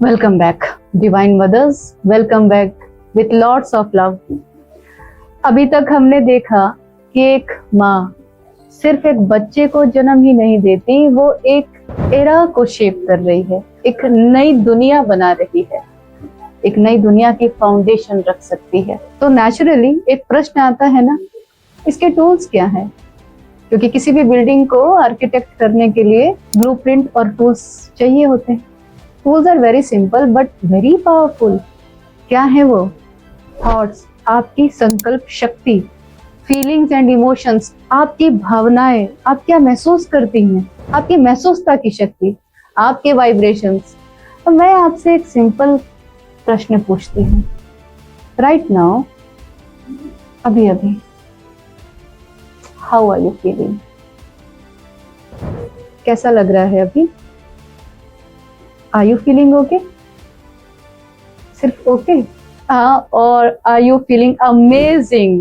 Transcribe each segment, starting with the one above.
Welcome back divine mothers, welcome back with lots of love. अभी तक हमने देखा कि एक माँ सिर्फ एक बच्चे को जन्म ही नहीं देती, वो एक एरा को शेप कर रही है, एक नई दुनिया बना रही है, एक नई दुनिया की फाउंडेशन रख सकती है। तो नेचुरली एक प्रश्न आता है ना, इसके टूल्स क्या हैं? क्योंकि किसी भी बिल्डिंग को आर्किटेक्ट करने के लिए ब्लूप्रिंट और टूल्स चाहिए होते हैं। Tools are very simple but very powerful. क्या है वो? थॉट्स, आपकी संकल्प शक्ति, फीलिंग्स एंड इमोशंस, आपकी भावनाएं, आप क्या महसूस करती हैं, आपकी महसूसता की शक्ति, आपके वाइब्रेशंस। तो मैं आपसे एक सिंपल प्रश्न पूछती हूँ राइट नाउ, अभी अभी, हाउ आर यू फीलिंग? कैसा लग रहा है अभी? Are you feeling okay? सिर्फ okay? Or are you feeling amazing?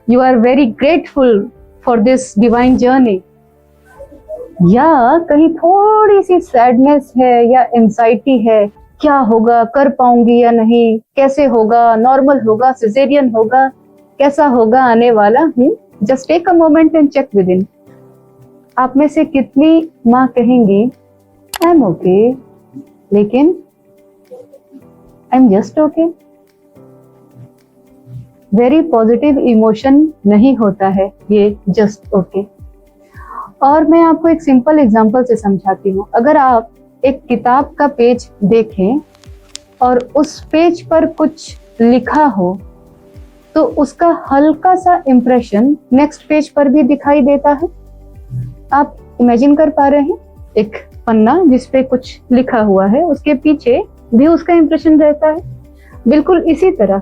You are very grateful for this divine journey? या कहीं थोड़ी सी सैडनेस है या एंजाइटी है, क्या होगा, कर पाऊंगी या नहीं, कैसे होगा, नॉर्मल होगा, सिजेरियन होगा, कैसा होगा आने वाला? Just take a moment and check within. आप में से कितनी माँ कहेंगी आई एम ओके, लेकिन I am just okay? Very positive emotion नहीं होता है ये जस्ट ओके। और मैं आपको एक सिंपल एग्जांपल से समझाती हूँ। अगर आप एक किताब का पेज देखें और उस पेज पर कुछ लिखा हो तो उसका हल्का सा इंप्रेशन नेक्स्ट पेज पर भी दिखाई देता है। आप इमेजिन कर पा रहे हैं? एक पन्ना जिस पे कुछ लिखा हुआ है, उसके पीछे भी उसका इंप्रेशन रहता है। बिल्कुल इसी तरह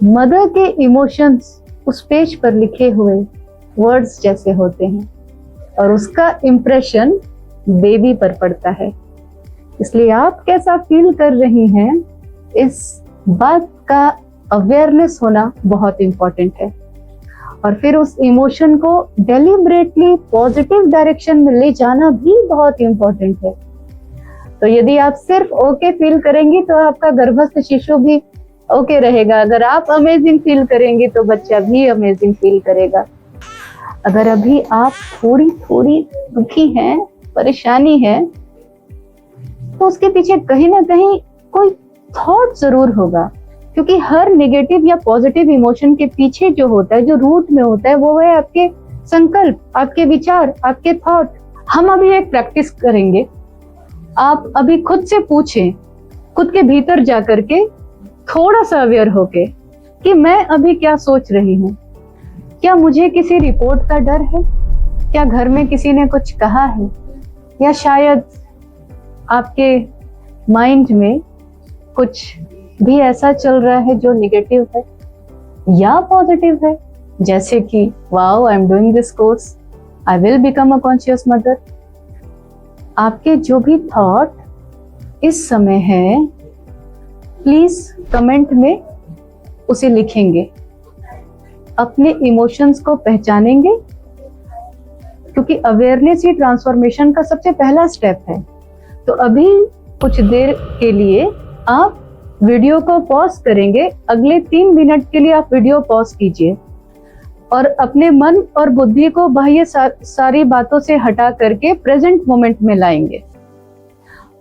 मदर के इमोशंस उस पेज पर लिखे हुए वर्ड्स जैसे होते हैं और उसका इंप्रेशन बेबी पर पड़ता है। इसलिए आप कैसा फील कर रही हैं, इस बात का अवेयरनेस होना बहुत इंपॉर्टेंट है। और फिर उस इमोशन को डेलिब्रेटली पॉजिटिव डायरेक्शन में ले जाना भी बहुत इंपॉर्टेंट है। तो यदि आप सिर्फ ओके फील करेंगी तो आपका गर्भस्थ शिशु भी ओके रहेगा। अगर आप अमेजिंग फील करेंगी तो बच्चा भी अमेजिंग फील करेगा। अगर अभी आप थोड़ी थोड़ी दुखी हैं, परेशानी है, तो उसके पीछे कहीं ना कहीं कोई थॉट जरूर होगा। क्योंकि हर नेगेटिव या पॉजिटिव इमोशन के पीछे जो होता है, जो रूट में होता है, वो है आपके संकल्प, आपके विचार, आपके थॉट। हम अभी एक प्रैक्टिस करेंगे। आप अभी खुद से पूछें, खुद के भीतर जा करके थोड़ा सा अवेयर होके कि मैं अभी क्या सोच रही हूँ। क्या मुझे किसी रिपोर्ट का डर है? क्या घर में किसी ने कुछ कहा है? या शायद आपके माइंड में कुछ भी ऐसा चल रहा है जो नेगेटिव है या पॉजिटिव है, जैसे कि wow I am doing this course, I will become a conscious mother. आपके जो भी थॉट इस समय है, प्लीज कमेंट में उसे लिखेंगे, अपने इमोशंस को पहचानेंगे, क्योंकि अवेयरनेस ही ट्रांसफॉर्मेशन का सबसे पहला स्टेप है। तो अभी कुछ देर के लिए आप वीडियो को पॉज करेंगे। अगले 3 मिनट के लिए आप वीडियो पॉज कीजिए और अपने मन और बुद्धि को बाह्य सारी बातों से हटा करके प्रेजेंट मोमेंट में लाएंगे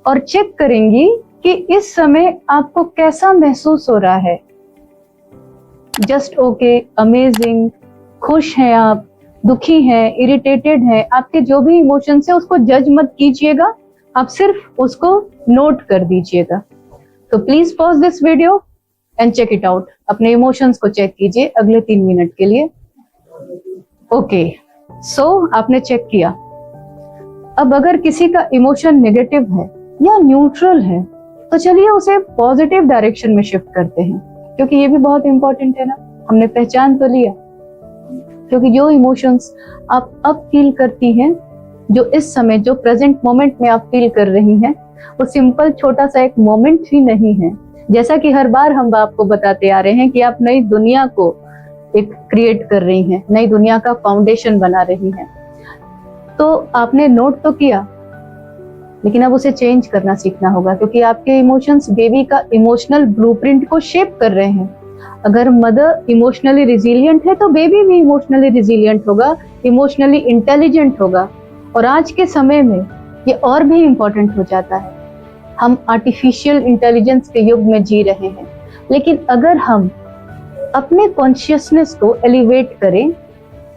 और चेक करेंगी कि इस समय आपको कैसा महसूस हो रहा है। जस्ट ओके, अमेजिंग, खुश हैं आप, दुखी हैं, इरिटेटेड हैं, आपके जो भी इमोशंस है उसको जज मत कीजिएगा, आप सिर्फ उसको नोट कर दीजिएगा। तो please pause this video and check it out. अपने इमोशंस को चेक कीजिए अगले 3 मिनट के लिए। ओके, सो आपने चेक किया। अब अगर किसी का इमोशन नेगेटिव है या न्यूट्रल है तो चलिए उसे पॉजिटिव डायरेक्शन में शिफ्ट करते हैं, क्योंकि ये भी बहुत इंपॉर्टेंट है ना। हमने पहचान तो लिया, क्योंकि जो इमोशंस आप अब फील करती हैं, जो इस समय, जो प्रेजेंट मोमेंट में आप फील कर रही हैं, वो सिंपल छोटा सा एक मोमेंट ही नहीं है। जैसा कि हर बार हम आपको बताते आ रहे हैं कि आप नई दुनिया को एक क्रिएट कर रही हैं, नई दुनिया का फाउंडेशन बना रही हैं। तो आपने नोट तो किया लेकिन अब उसे चेंज करना सीखना होगा, क्योंकि आपके इमोशंस बेबी का इमोशनल ब्लूप्रिंट को शेप कर रहे हैं। अगर मदर इमोशनली रिजिलियंट है तो बेबी भी इमोशनली रिजिलियंट होगा, इमोशनली इंटेलिजेंट होगा। और आज के समय में ये और भी इम्पोर्टेंट हो जाता है। हम आर्टिफिशियल इंटेलिजेंस के युग में जी रहे हैं, लेकिन अगर हम अपने कॉन्शियसनेस को एलिवेट करें,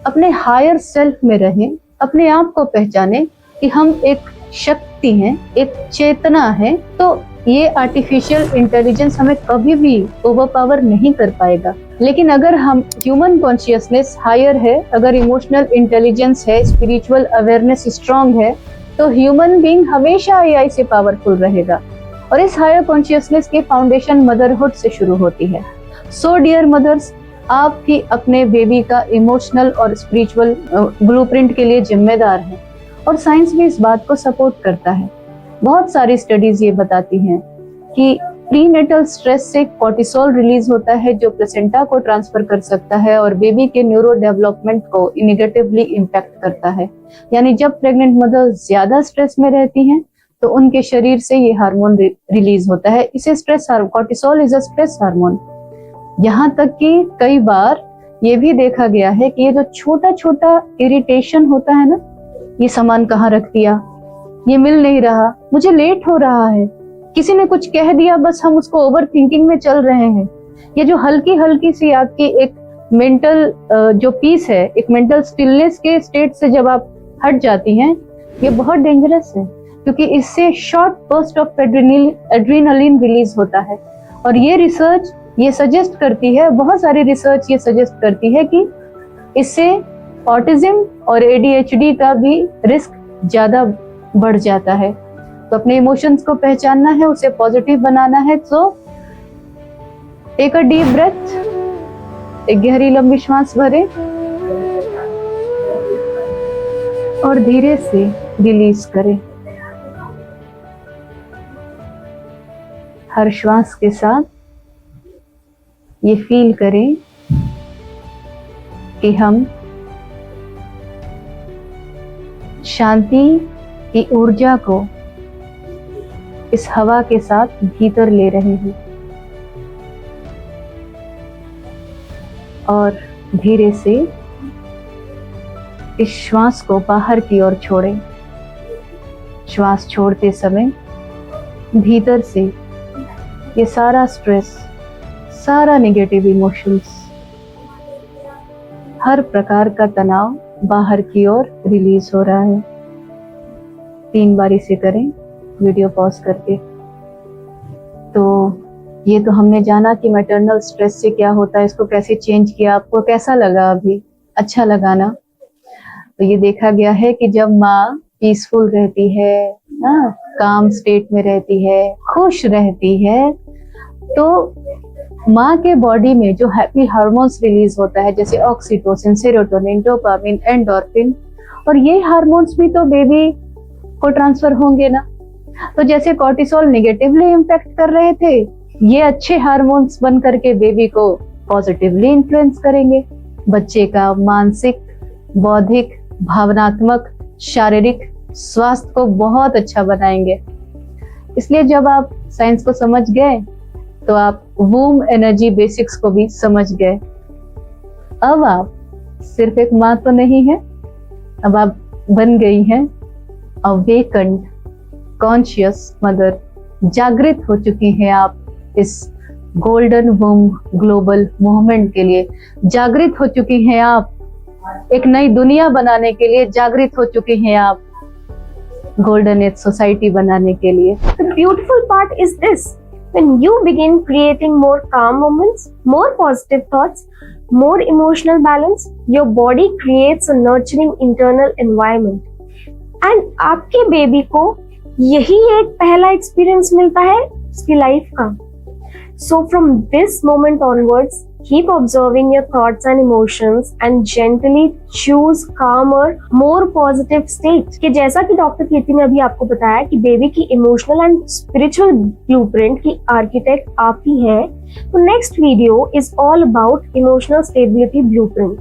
अपने हायर सेल्फ में रहें, अपने आप को पहचाने कि हम एक शक्ति हैं, एक चेतना है, तो ये आर्टिफिशियल इंटेलिजेंस हमें कभी भी ओवरपावर नहीं कर पाएगा। लेकिन अगर हम ह्यूमन कॉन्शियसनेस हायर है, अगर इमोशनल इंटेलिजेंस है, स्पिरिचुअल अवेयरनेस स्ट्रांग है, तो ह्यूमन बीइंग हमेशा एआई से पावरफुल रहेगा। और इस हायर कॉन्शियसनेस की फाउंडेशन मदरहुड से शुरू होती है। सो डियर मदर्स, आप भी अपने बेबी का इमोशनल और स्पिरिचुअल ब्लूप्रिंट के लिए जिम्मेदार हैं, और साइंस भी इस बात को सपोर्ट करता है। बहुत सारी स्टडीज ये बताती हैं कि प्रीनेटल स्ट्रेस से कॉर्टिसोल रिलीज होता है, जो प्लेसेंटा को ट्रांसफर कर सकता है और बेबी के न्यूरो डेवलपमेंट को नेगेटिवली इम्पैक्ट करता है। यानी जब प्रेग्नेंट मदर ज्यादा स्ट्रेस में रहती हैं तो उनके शरीर से ये हार्मोन रिलीज होता है। इसे stress hormone, cortisol is a stress hormone. यहाँ तक कि कई बार ये भी देखा गया है कि ये जो छोटा छोटा इरिटेशन होता है ना, ये सामान कहाँ रख दिया, ये मिल नहीं रहा, मुझे लेट हो रहा है, किसी ने कुछ कह दिया, बस हम उसको ओवर थिंकिंग में चल रहे हैं। ये जो हल्की हल्की सी आपकी एक मेंटल जो पीस है, एक मेंटल स्टिलनेस के स्टेट से जब आप हट जाती हैं, ये बहुत डेंजरस है, क्योंकि इससे short burst of adrenaline release होता है। और ये रिसर्च ये सजेस्ट करती है, बहुत सारी रिसर्च ये सजेस्ट करती है कि इससे ऑटिज्म और एडीएचडी का भी रिस्क ज्यादा बढ़ जाता है। तो अपने इमोशंस को पहचानना है, उसे पॉजिटिव बनाना है। तो टेक अ डीप ब्रेथ, एक गहरी लंबी श्वास भरे और धीरे से रिलीज करें। हर श्वास के साथ ये फील करें कि हम शांति की ऊर्जा को इस हवा के साथ भीतर ले रहे हैं और धीरे से इस श्वास को बाहर की ओर छोड़ें। श्वास छोड़ते समय भीतर से ये सारा स्ट्रेस, सारा नेगेटिव इमोशंस, हर प्रकार का तनाव बाहर की ओर रिलीज हो रहा है। 3 बार इसे करें वीडियो पॉज करके। तो ये तो हमने जाना कि मैटरनल स्ट्रेस से क्या होता है, इसको कैसे चेंज किया। आपको कैसा लगा? अभी अच्छा लगा ना? तो ये देखा गया है कि जब माँ पीसफुल रहती है, काम स्टेट में रहती है, खुश रहती है, तो माँ के बॉडी में जो हैप्पी हार्मोन्स रिलीज होता है, जैसे ऑक्सीटोसिन, सेरोटोनिन, डोपामिन, एंडोर्फिन, और ये हार्मोन्स भी तो बेबी को ट्रांसफर होंगे ना। तो जैसे कॉर्टिसोल नेगेटिवली इम्पैक्ट कर रहे थे, ये अच्छे हार्मोन्स बन करके बेबी को पॉजिटिवली इन्फ्लुएंस करेंगे। बच्चे का मानसिक, बौद्धिक, भावनात्मक, शारीरिक स्वास्थ्य को बहुत अच्छा बनाएंगे। इसलिए जब आप साइंस को समझ गए तो आप वूम एनर्जी बेसिक्स को भी समझ गए। अब आप सिर्फ एक माँ तो नहीं है, अब आप बन गई हैं अवेकन्ड कॉन्शियस मदर। जागृत हो चुकी हैं आप इस गोल्डन वूम ग्लोबल मूवमेंट के लिए। जागृत हो चुकी हैं आप एक नई दुनिया बनाने के लिए। जागृत हो चुकी हैं आप गोल्डन एज सोसाइटी बनाने के लिए। The beautiful part is this: when you begin creating more calm moments, more positive thoughts, more emotional balance, your body creates a nurturing internal environment. And आपके बेबी को यही एक पहला एक्सपीरियंस मिलता है उसकी लाइफ का। So from this moment onwards, keep observing your thoughts and emotions and gently choose calmer, more positive state। कि जैसा कि डॉक्टर कीर्ति ने अभी आपको बताया कि बेबी की इमोशनल एंड स्पिरिचुअल ब्लूप्रिंट की आर्किटेक्ट आप ही हैं, तो next video is all about emotional stability blueprint.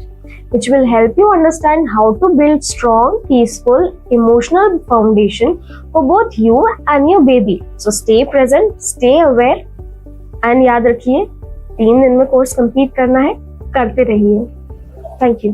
which will help you understand how to build strong, peaceful, emotional foundation for both you and your baby. So stay present, stay aware, and याद रखिए 3 दिन में course complete करना है, करते रहिए. Thank you.